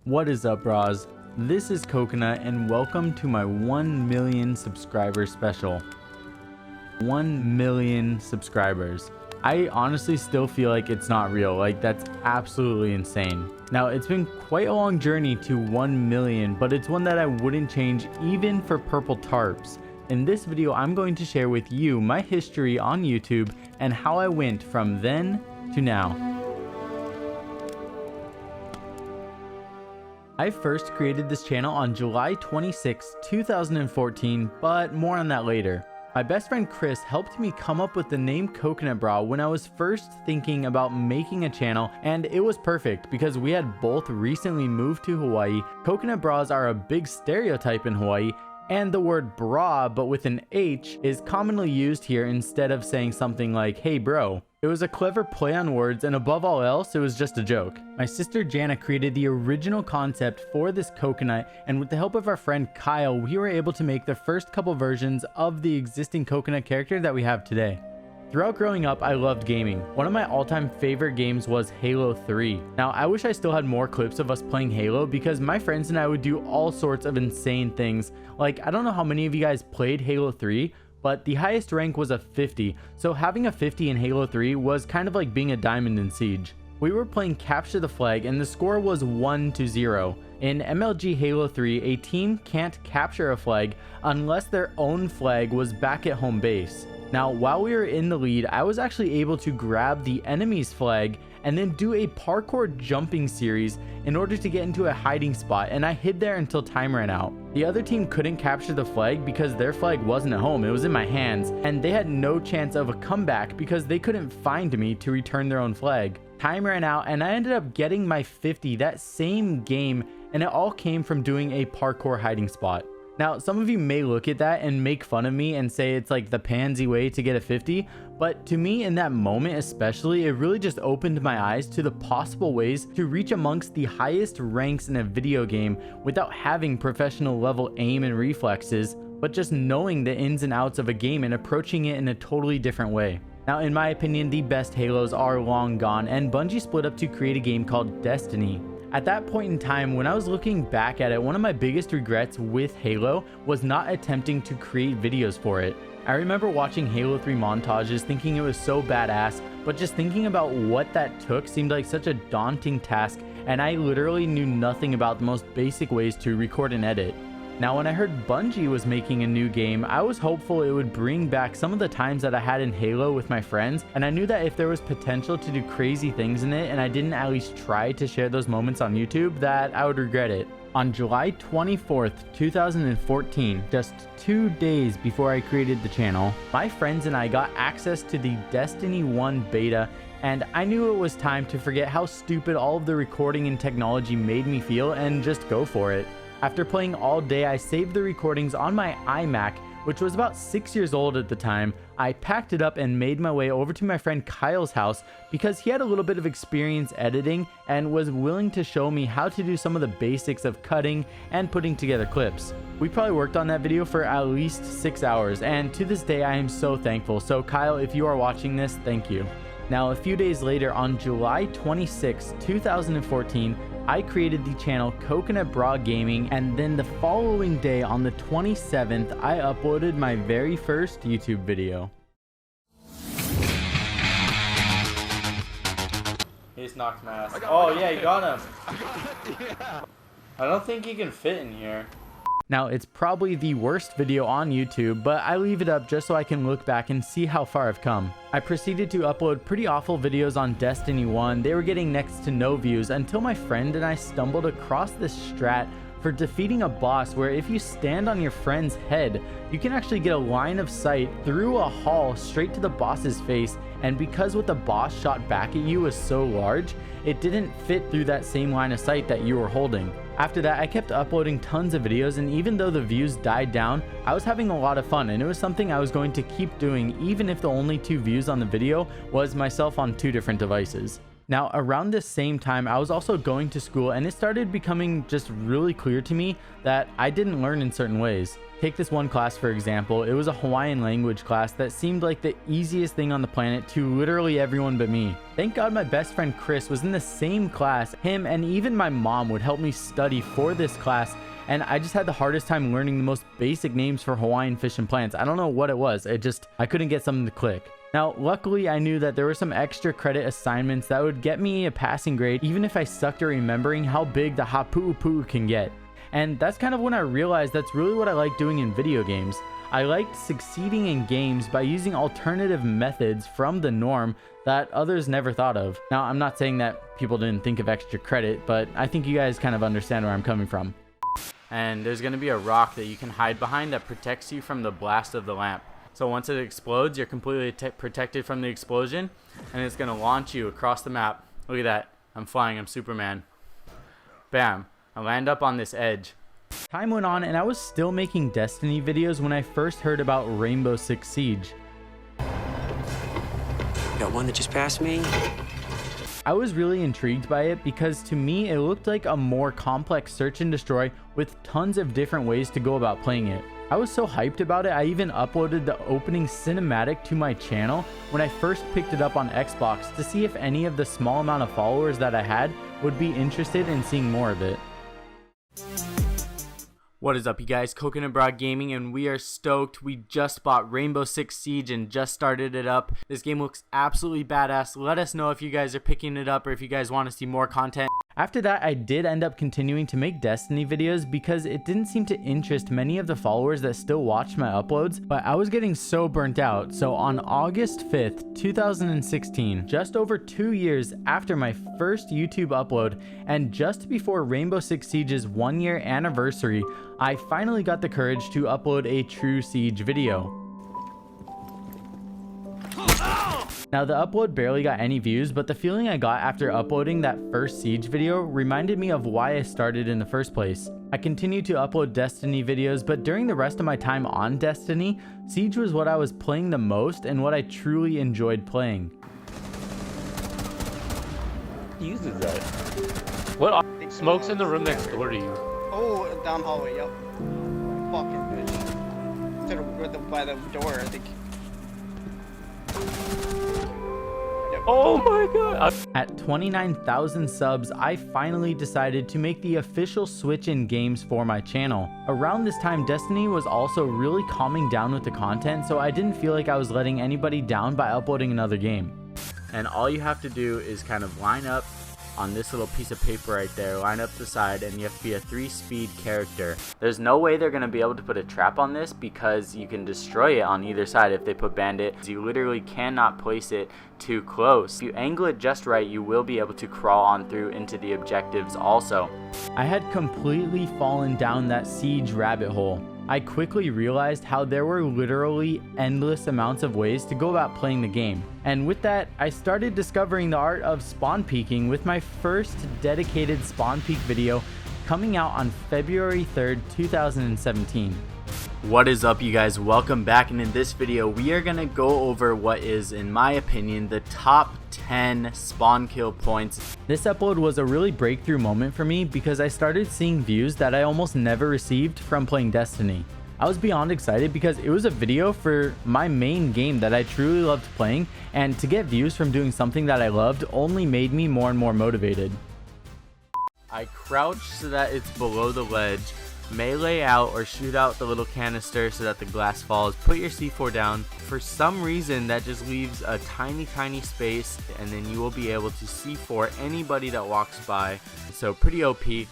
What is up, Bras? This is Coconut, and welcome to my 1 million subscriber special. 1 million subscribers. I honestly still feel like it's not real. Like, that's absolutely insane. Now, it's been quite a long journey to 1 million, but it's one that I wouldn't change even for purple tarps. In this video, I'm going to share with you my history on YouTube and how I went from then to now. I first created this channel on July 26, 2014, but more on that later. My best friend Chris helped me come up with the name Coconut Brah when I was first thinking about making a channel, and it was perfect because we had both recently moved to Hawaii. Coconut bras are a big stereotype in Hawaii, and the word bra, but with an H, is commonly used here instead of saying something like, "Hey bro." It was a clever play on words, and above all else, it was just a joke. My sister Jana created the original concept for this coconut, and with the help of our friend Kyle, we were able to make the first couple versions of the existing coconut character that we have today. Throughout growing up, I loved gaming. One of my all-time favorite games was Halo 3. Now, I wish I still had more clips of us playing Halo because my friends and I would do all sorts of insane things. Like, I don't know how many of you guys played Halo 3, but the highest rank was a 50, so having a 50 in Halo 3 was kind of like being a diamond in Siege. We were playing Capture the Flag, and the score was 1-0. In MLG Halo 3, a team can't capture a flag unless their own flag was back at home base. Now, while we were in the lead, I was actually able to grab the enemy's flag and then do a parkour jumping series in order to get into a hiding spot, and I hid there until time ran out. The other team couldn't capture the flag because their flag wasn't at home, it was in my hands, and they had no chance of a comeback because they couldn't find me to return their own flag. Time ran out, and I ended up getting my 50 that same game, and it all came from doing a parkour hiding spot. Now, some of you may look at that and make fun of me and say it's like the pansy way to get a 50, but to me in that moment especially, it really just opened my eyes to the possible ways to reach amongst the highest ranks in a video game without having professional level aim and reflexes, but just knowing the ins and outs of a game and approaching it in a totally different way. Now, in my opinion, the best Halos are long gone, and Bungie split up to create a game called Destiny. At that point in time, when I was looking back at it, one of my biggest regrets with Halo was not attempting to create videos for it. I remember watching Halo 3 montages thinking it was so badass, but just thinking about what that took seemed like such a daunting task, and I literally knew nothing about the most basic ways to record and edit. Now, when I heard Bungie was making a new game, I was hopeful it would bring back some of the times that I had in Halo with my friends, and I knew that if there was potential to do crazy things in it and I didn't at least try to share those moments on YouTube, that I would regret it. On July 24th, 2014, just 2 days before I created the channel, my friends and I got access to the Destiny 1 beta, and I knew it was time to forget how stupid all of the recording and technology made me feel and just go for it. After playing all day, I saved the recordings on my iMac, which was about 6 years old at the time. I packed it up and made my way over to my friend Kyle's house because he had a little bit of experience editing and was willing to show me how to do some of the basics of cutting and putting together clips. We probably worked on that video for at least 6 hours, and to this day I am so thankful. So Kyle, if you are watching this, thank you. Now, a few days later, on July 26, 2014, I created the channel Coconut Brah Gaming, and then the following day, on the 27th, I uploaded my very first YouTube video. He just knocked my ass. Oh yeah, you got him. Yeah. I don't think he can fit in here. Now, it's probably the worst video on YouTube, but I leave it up just so I can look back and see how far I've come. I proceeded to upload pretty awful videos on Destiny 1. They were getting next to no views until my friend and I stumbled across this strat for defeating a boss where if you stand on your friend's head, you can actually get a line of sight through a hall straight to the boss's face, and because what the boss shot back at you was so large, it didn't fit through that same line of sight that you were holding. After that, I kept uploading tons of videos, and even though the views died down, I was having a lot of fun, and it was something I was going to keep doing even if the only 2 views on the video was myself on 2 different devices. Now, around this same time, I was also going to school, and it started becoming just really clear to me that I didn't learn in certain ways. Take this one class for example. It was a Hawaiian language class that seemed like the easiest thing on the planet to literally everyone but me. Thank God my best friend Chris was in the same class. Him and even my mom would help me study for this class, and I just had the hardest time learning the most basic names for Hawaiian fish and plants. I don't know what it was. I couldn't get something to click. Now, luckily, I knew that there were some extra credit assignments that would get me a passing grade, even if I sucked at remembering how big the hapu'upu'u can get. And that's kind of when I realized that's really what I like doing in video games. I liked succeeding in games by using alternative methods from the norm that others never thought of. Now, I'm not saying that people didn't think of extra credit, but I think you guys kind of understand where I'm coming from. And there's going to be a rock that you can hide behind that protects you from the blast of the lamp. So once it explodes, you're completely protected from the explosion, and it's going to launch you across the map. Look at that. I'm flying. I'm Superman. Bam. I land up on this edge. Time went on, and I was still making Destiny videos when I first heard about Rainbow Six Siege. Got one that just passed me. I was really intrigued by it because to me it looked like a more complex search and destroy with tons of different ways to go about playing it. I was so hyped about it, I even uploaded the opening cinematic to my channel when I first picked it up on Xbox to see if any of the small amount of followers that I had would be interested in seeing more of it. What is up, you guys? Coconut Brah Gaming, and we are stoked. We just bought Rainbow Six Siege and just started it up. This game looks absolutely badass. Let us know if you guys are picking it up or if you guys want to see more content. After that, I did end up continuing to make Destiny videos because it didn't seem to interest many of the followers that still watched my uploads, but I was getting so burnt out. So on August 5th, 2016, just over 2 years after my first YouTube upload and just before Rainbow Six Siege's 1-year anniversary, I finally got the courage to upload a true Siege video. Now, the upload barely got any views, but the feeling I got after uploading that first Siege video reminded me of why I started in the first place. I continued to upload Destiny videos, but during the rest of my time on Destiny, Siege was what I was playing the most and what I truly enjoyed playing. Who uses that? What? Smoke's in the room next door to you. Oh, down hallway, yep. Fucking bitch. By the door, I think. Oh my god! At 29,000 subs, I finally decided to make the official switch in games for my channel. Around this time, Destiny was also really calming down with the content, so I didn't feel like I was letting anybody down by uploading another game. And all you have to do is kind of line up on this little piece of paper right there, line up the side, and you have to be a 3-speed character. There's no way they're going to be able to put a trap on this because you can destroy it on either side if they put bandit. You literally cannot place it too close. If you angle it just right, you will be able to crawl on through into the objectives also. I had completely fallen down that Siege rabbit hole. I quickly realized how there were literally endless amounts of ways to go about playing the game. And with that, I started discovering the art of spawn peeking with my first dedicated spawn peek video coming out on February 3rd, 2017. What is up, you guys? Welcome back, and in this video we are gonna go over what is, in my opinion, the top 10 spawn kill points. This upload was a really breakthrough moment for me because I started seeing views that I almost never received from playing Destiny. I was beyond excited because it was a video for my main game that I truly loved playing, and to get views from doing something that I loved only made me more and more motivated. I crouch so that it's below the ledge, melee out or shoot out the little canister so that the glass falls, put your C4 down. For some reason that just leaves a tiny space, and then you will be able to C4 anybody that walks by. So pretty OP.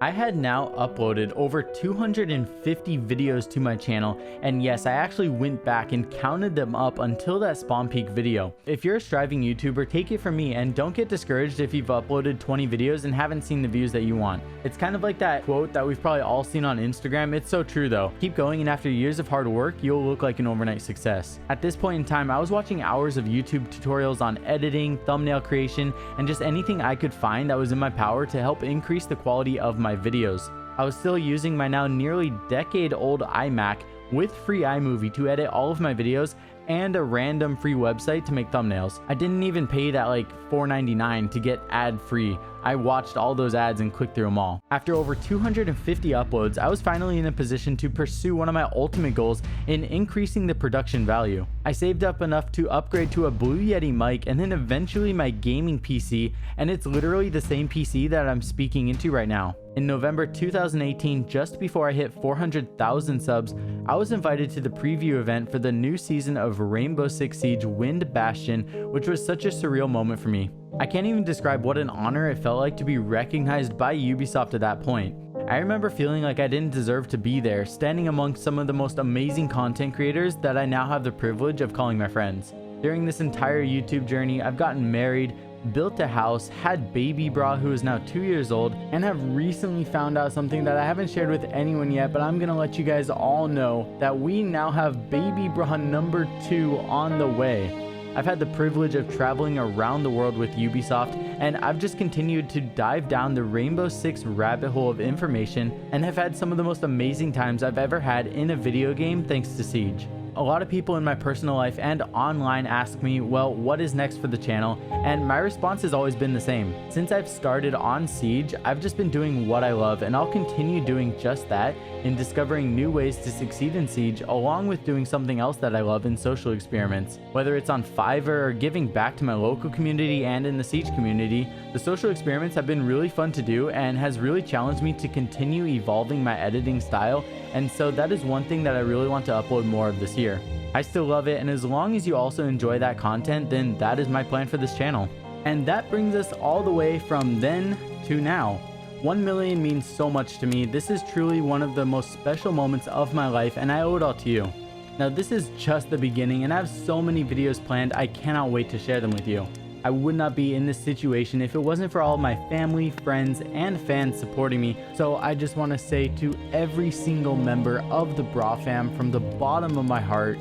I had now uploaded over 250 videos to my channel, and yes, I actually went back and counted them up until that spawn peek video. If you're a striving YouTuber, take it from me and don't get discouraged if you've uploaded 20 videos and haven't seen the views that you want. It's kind of like that quote that we've probably all seen on Instagram. It's so true though. Keep going, and after years of hard work, you'll look like an overnight success. At this point in time, I was watching hours of YouTube tutorials on editing, thumbnail creation, and just anything I could find that was in my power to help increase the quality of my videos. I was still using my now nearly decade-old iMac with free iMovie to edit all of my videos, and a random free website to make thumbnails. I didn't even pay that like $4.99 to get ad free. I watched all those ads and clicked through them all. After over 250 uploads, I was finally in a position to pursue one of my ultimate goals in increasing the production value. I saved up enough to upgrade to a Blue Yeti mic and then eventually my gaming PC, and it's literally the same PC that I'm speaking into right now. In November 2018, just before I hit 400,000 subs, I was invited to the preview event for the new season of Rainbow Six Siege Wind Bastion, which was such a surreal moment for me. I can't even describe what an honor it felt like to be recognized by Ubisoft at that point. I remember feeling like I didn't deserve to be there, standing among some of the most amazing content creators that I now have the privilege of calling my friends. During this entire YouTube journey, I've gotten married, built a house, had baby Brah, who is now 2 years old, and have recently found out something that I haven't shared with anyone yet, but I'm gonna let you guys all know that we now have baby Brah number 2 on the way. I've had the privilege of traveling around the world with Ubisoft, and I've just continued to dive down the Rainbow Six rabbit hole of information and have had some of the most amazing times I've ever had in a video game thanks to Siege. A lot of people in my personal life and online ask me, well, what is next for the channel? And my response has always been the same. Since I've started on Siege, I've just been doing what I love, and I'll continue doing just that in discovering new ways to succeed in Siege, along with doing something else that I love in social experiments. Whether it's on Fiverr or giving back to my local community and in the Siege community, the social experiments have been really fun to do and has really challenged me to continue evolving my editing style, and so that is one thing that I really want to upload more of this year. I still love it, and as long as you also enjoy that content, then that is my plan for this channel. And that brings us all the way from then to now. 1 million means so much to me. This is truly one of the most special moments of my life, and I owe it all to you. Now, this is just the beginning, and I have so many videos planned. I cannot wait to share them with you. I would not be in this situation if it wasn't for all of my family, friends, and fans supporting me. So I just want to say to every single member of the Brah fam, from the bottom of my heart,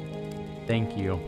thank you.